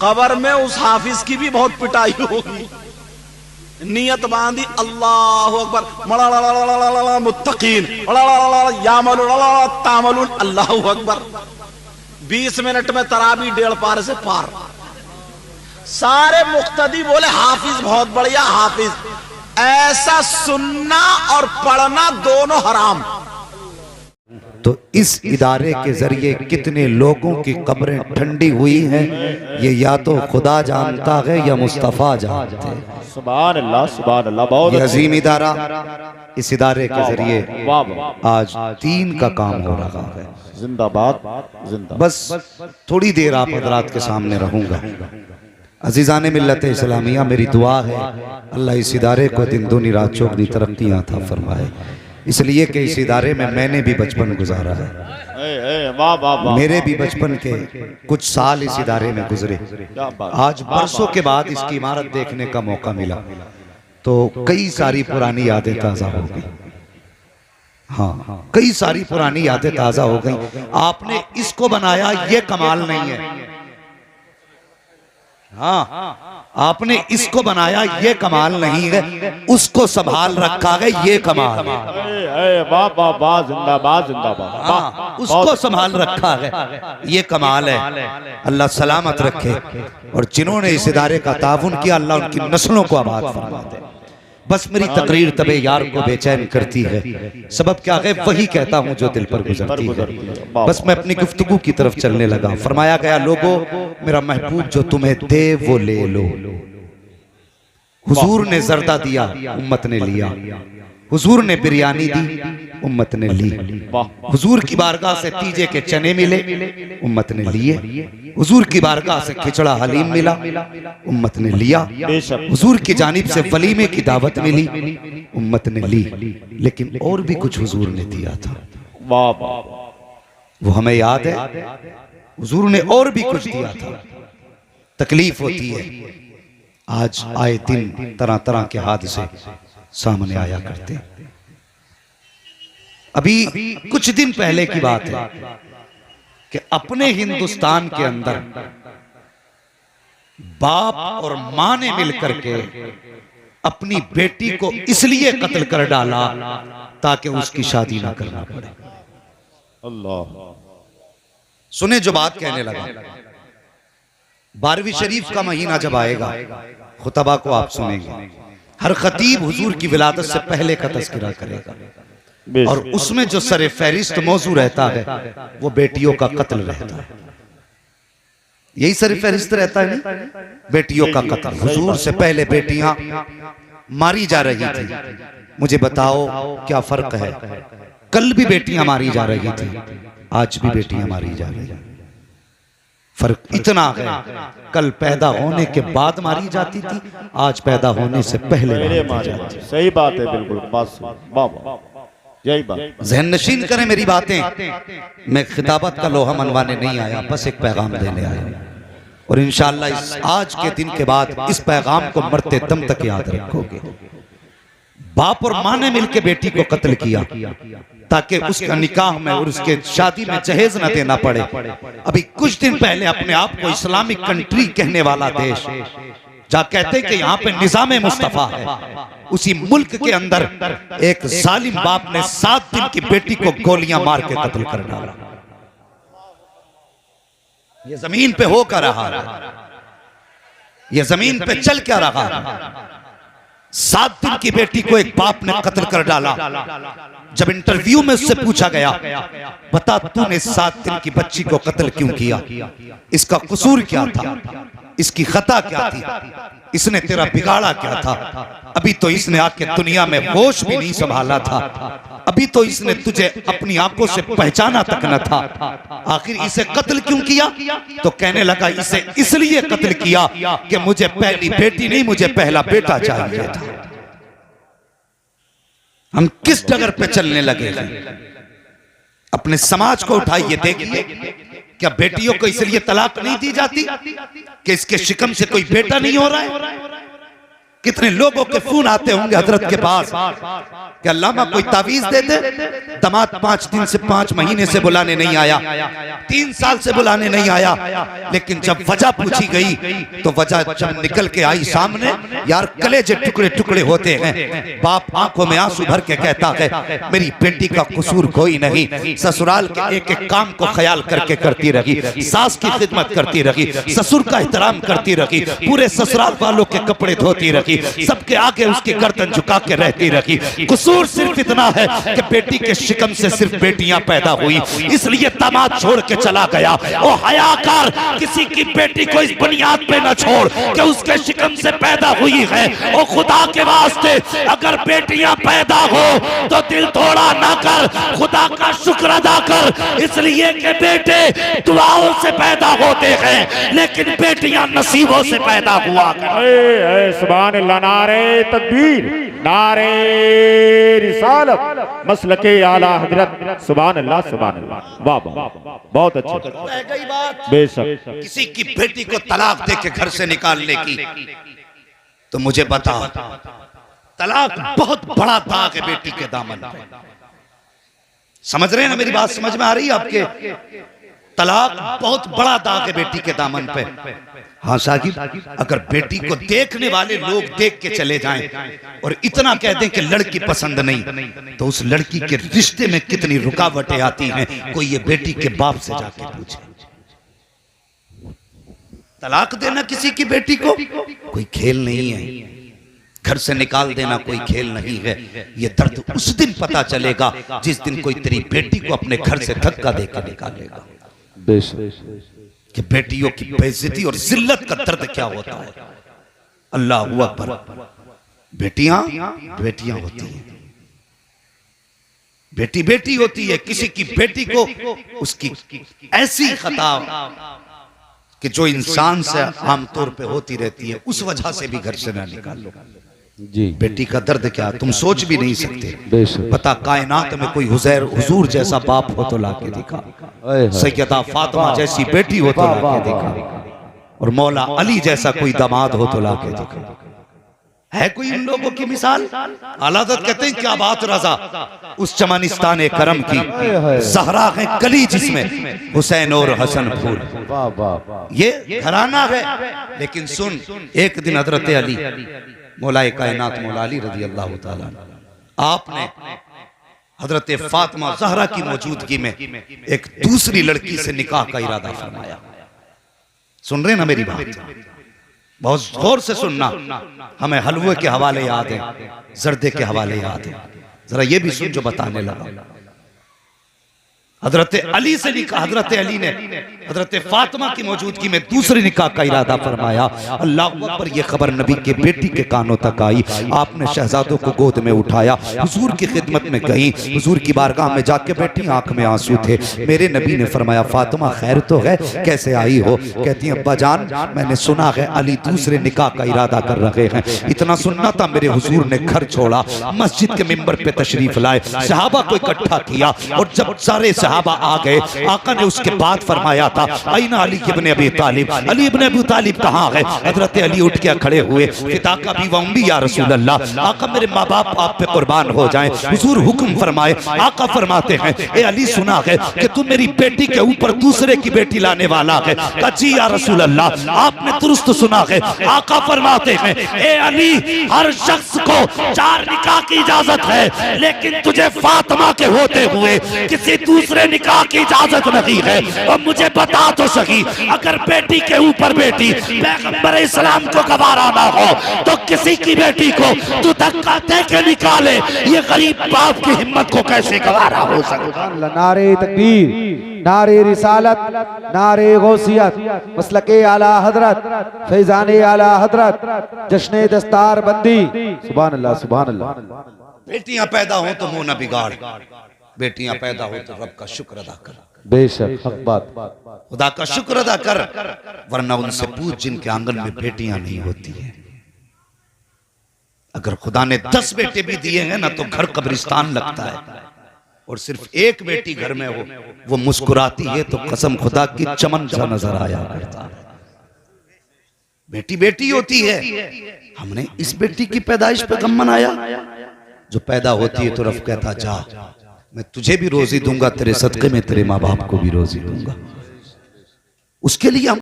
कब्र में उस हाफिज की भी बहुत पिटाई होगी। नियत बांधी अल्लाह अकबर मुत्तकीन यामलुन अल्लाह अकबर। 20 मिनट में तराबी 1.5 पार से पार। सारे मुक्तदी बोले हाफिज बहुत बढ़िया हाफिज। ऐसा सुनना और पढ़ना दोनों हराम। तो इस इदारे के जरिए कितने लोगों की कब्रें ठंडी हुई हैं, ये या तो खुदा जानता है या मुस्तफ़ा जानते हैं। सुभान अल्लाह सुभान अल्लाह। बहुत अजीम इदारा, इस इदारे के जरिए आज दीन का काम हो रहा है। जिंदाबाद जिंदाबाद। बस थोड़ी देर आप हजरात के सामने रहूंगा। अजीज़ान मिल्लत इस्लामिया, मेरी दुआ है अल्लाह इस इदारे को दिन दूनी रात चौगनी तरक्कियां अता फरमाए, इसलिए कि इस इदारे में मैंने भी बचपन गुजारा है। मेरे भी बचपन के कुछ साल इस इदारे में गुजरे। आज बरसों के बाद इसकी इमारत देखने का मौका मिला तो कई सारी पुरानी यादें ताज़ा हो गई। हाँ, कई सारी पुरानी यादें ताज़ा हो गई। आपने इसको बनाया, ये कमाल नहीं है। हाँ, आपने इसको बनाया, ये कमाल नहीं है। उसको संभाल रखा है, ये कमाल है। जिंदाबाद जिंदाबाद। हाँ, उसको संभाल रखा है, ये कमाल है। अल्लाह सलामत रखे और जिन्होंने इस इदारे का ताउन किया, अल्लाह उनकी नस्लों को आबाद फरमा दे। बस मेरी तकरीर तबे यार को बेचैन करती है। सबब क्या है? वही कहता हूँ जो दिल पर गुजरती है। बस मैं अपनी गुफ्तगू की तरफ चलने लगा। फरमाया गया, लोगों मेरा महबूब जो तुम्हें दे वो ले लो। हुजूर ने जर्दा दिया, उम्मत ने लिया। हुजूर ने बिरयानी दी, उम्मत ने ली। हुजूर की बारगाह से तीजे के चने मिले, उम्मत ने लिए। हुजूर की बारगाह से खिचड़ा हलीम मिला, उम्मत ने लिया। हुजूर की जानिब से वलीमे की दावत मिली, उम्मत ने ली। लेकिन और भी कुछ हुजूर ने दिया था, वो हमें याद है। हुजूर ने और भी कुछ दिया था। तकलीफ होती है, आज आए दिन तरह तरह के हादसे सामने आया करते। अभी कुछ दिन पहले की बात है कि अपने हिंदुस्तान के अंदर बाप और मां ने मिलकर के अपनी बेटी को इसलिए कत्ल कर डाला ताकि उसकी शादी ना करना पड़े। अल्लाह सुने जो बात कहने लगा। 12वीं शरीफ का महीना जब आएगा, खुतबा को आप सुनेंगे। हर खतीब हुजूर की विलादत से पहले का तज़किरा करेगा और उसमें जो सरे फहरिस्त मौजू रहता है वो बेटियों का कत्ल रहता है। यही सरे फहरिस्त रहता है ना, बेटियों का कत्ल। हुजूर से पहले बेटियां मारी जा रही थी। मुझे बताओ क्या फर्क है? कल भी बेटियां मारी जा रही थी, आज भी बेटियां मारी जा रही हैं। फर्क इतना है, कल पैदा होने के बाद मारी जाती थी, आज पैदा होने से पहले मारी जाती। सही बात है, बिल्कुल बस यही बात। ज़हन नशीन करें मेरी बातें। मैं खिताबत का लोहा मनवाने नहीं आया, बस एक पैगाम देने आया। और इंशाअल्लाह इस आज के दिन के बाद इस पैगाम को मरते दम तक याद रखोगे। बाप और माँ ने मिलकर बेटी को कत्ल किया ताकि उसका निकाह में और उसके शादी में जहेज न देना पड़े। अभी कुछ दिन पहले अपने आप को इस्लामिक कंट्री कहने वाला देश, जहाँ कहते हैं कि यहाँ पे निजाम मुस्तफा है, उसी मुल्क के अंदर एक जालिम बाप ने 7 दिन की बेटी को गोलियां मार के कत्ल कर डाला। ये जमीन पे हो क्या रहा है? ये जमीन पे चल क्या रहा है? 7 दिन की बेटी को एक बाप ने कत्ल कर डाला। जब इंटरव्यू में उससे पूछा गया, बता तूने 7 दिन की बच्ची को कत्ल क्यों किया? इसका कसूर क्या था? इसकी खता क्या थी? इसने तेरा बिगाड़ा क्या था? अभी तो इसने आके दुनिया में होश भी नहीं संभाला था। अभी तो इसने तुझे अपनी आंखों से पहचाना तक न था। आखिर इसे कत्ल क्यों किया? तो कहने लगा इसे इसलिए कत्ल किया कि मुझे पहली बेटी नहीं, मुझे पहला बेटा चाहिए था। हम किस डगर पे चलने लगे हैं? अपने समाज को उठाइए, देखिए क्या बेटियों को इसलिए तलाक नहीं दी जाती कि इसके शिकम से कोई बेटा नहीं हो रहा है? कितने लोगों के फोन आते होंगे हजरत के पास कि अल्लामा कोई तावीज दे दे। दामाद 5 दिन से 5 महीने से बुलाने नहीं आया, 3 साल से बुलाने नहीं आया, लेकिन जब वजह पूछी गई तो वजह जब निकल के आई सामने, यार कलेजे टुकड़े टुकड़े होते हैं। बाप आंखों में आंसू भर के कहता है मेरी बेटी का कसूर कोई नहीं, ससुराल के एक एक काम को ख्याल करके करती रही, सास की खिदमत करती रही, ससुर का एहतराम करती रही, पूरे ससुराल वालों के कपड़े धोती रही, सबके आगे उसकी गर्दन झुका के रहती रही। कसूर सिर्फ इतना है कि बेटी के शिकम से सिर्फ बेटियां पैदा हुई, इसलिए दामाद छोड़ के चला गया। ओ हयाकार, किसी की बेटी को इस बुनियाद पे न छोड़ कि उसके शिकम से पैदा हुई है। ओ खुदा के वास्ते अगर बेटियां पैदा हो तो दिल थोड़ा ना कर, खुदा का शुक्र अदा कर, इसलिए कि बेटे दुआओं से पैदा होते हैं लेकिन बेटियां नसीबों से पैदा हुआ। सुभान अल्लाह, नारे तकबीर, नारे रिसालत, मसलके आला हजरत, सुभान अल्लाह, सुभान अल्लाह, वाह वाह, बहुत अच्छे। रह गई बात बेशक किसी की बेटी को तलाक दे के घर से निकालने की, तो मुझे बता, तलाक बहुत बड़ा दाग है बेटी के दामन पे। समझ रहे हैं ना मेरी बात, समझ में आ रही है आपके? तलाक बहुत बड़ा दाग है बेटी के दामन पे। हाँ साहिब, अगर बेटी को देखने वाले लोग देख के चले जाएं और इतना कह दें कि लड़की पसंद नहीं, तो उस लड़की के रिश्ते में कितनी रुकावटें आती हैं, कोई ये बेटी के बाप से जाके पूछे। तलाक देना किसी की बेटी को कोई खेल नहीं है, घर से निकाल देना कोई खेल नहीं है। ये दर्द उस दिन पता चलेगा जिस दिन कोई तेरी बेटी को अपने घर से धक्का देकर निकालेगा कि बेटियों की बेइज्जती और जिल्लत का दर्द क्या होता है। अल्लाह अकबर। बेटियां बेटियां होती हैं, बेटी बेटी होती है। किसी की बेटी को उसकी ऐसी खता कि जो इंसान से आमतौर पे होती रहती है, उस वजह से भी घर से ना निकालो। जी, बेटी का दर्द क्या तुम सोच भी नहीं सकते। पता कायनात में कोई हुजूर जैसा बाप हो तो लाके दिखा, सैयदा फातिमा जैसी बेटी हो तो लाके दिखा, और मौला अली जैसा कोई दामाद हो तो लाके दिखा। है कोई इन लोगों की मिसाल? आलादत कहते हैं क्या बात रजा उस चमनिस्तान करम की, ज़हरा है कली जिसमें हुसैन और हसन फूल। ये घराना है। लेकिन सुन, एक दिन हजरत अली मौलाए कायनात मौला अली रज़ी अल्लाह ताला आपने हजरत फातिमा ज़हरा की मौजूदगी में एक दूसरी लड़की से निकाह का इरादा फरमाया। सुन रहे ना मेरी बात? बहुत गौर से सुनना। हमें हलवे के हवाले याद है, जर्दे के हवाले याद है, जरा ये भी सुन जो बताने लगा। हजरत अली से निकाह, हजरत अली ने हजरत फातिमा की मौजूदगी में दूसरे निकाह का इरादा फरमाया। अल्लाह पर यह खबर नबी के बेटी के कानों तक आई। आपने शहजादों को गोद में उठाया, हुजूर की खिदमत में गई, हुजूर की बारगाह में जाके बैठी, आंख में आंसू थे। मेरे नबी ने फरमाया फातिमा खैर तो है, कैसे आई हो? कहती है अब्बा जान, मैंने सुना है अली दूसरे निकाह का इरादा कर रहे हैं। इतना सुनना था मेरे हुजूर ने घर छोड़ा, मस्जिद के मिंबर पे तशरीफ लाए, सहाबा को इकट्ठा किया, और जब सारे सहाबा आ गए, आका ने उसके बाद फरमाया था आईना अली इब्ने अबी तालिब, अली इब्ने अबी तालिब कहाँ है? हजरत अली उठ के खड़े हुए, पिता का भी वम्बी या रसूल अल्लाह, आका मेरे माँ बाप आप पे कुर्बान हो जाएं। हुजूर हुक्म फरमाए। आका फरमाते हैं ए अली सुना है कि तुम मेरी बेटी के ऊपर दूसरे की बेटी लाने वाला है। कहा जी या रसूल अल्लाह, आपने दुरुस्त सुना है। आका फरमाते हैं ए अली, हर शख्स को 4 निकाह की इजाजत है, लेकिन तुझे फातिमा के होते हुए किसी दूसरे निकाह की इजाजत नहीं है। और मुझे बता तो सही, अगर बेटी के ऊपर बेटी पैगंबर इस्लाम को गवारा ना हो तो किसी की बेटी को तू धक्का दे के निकाले, ये गरीब बाप की हिम्मत को कैसे गवारा हो सकता? नारे तकबीर, नारे रिसालत, नारे गौसियत, मसलके आला हजरत, फैजाने आला हजरत, जश्ने दस्तार बंदी। सुभान अल्लाह, सुभान अल्लाह। बेटियां पैदा हो तो मुंह न बिगाड़, बेटियां पैदा हो तो रब का शुक्र अदा कर। बेशक हक बात, खुदा का शुक्र अदा कर, वरना उनसे पूछ जिनके आंगन में बेटियां नहीं होती हैं। अगर खुदा ने 10 बेटे भी दिए हैं ना तो घर कब्रिस्तान लगता है, और सिर्फ एक बेटी घर में हो, वो मुस्कुराती है तो कसम खुदा की चमन सा नजर आया करता है। बेटी बेटी होती है। हमने इस बेटी की पैदाइश पे गम मनाया। जो पैदा होती है तो रब कहता जा मैं तुझे भी रोजी दूंगा, तेरे सदके में तेरे माँ बाप को भी रोजी दूंगा। उसके लिए हम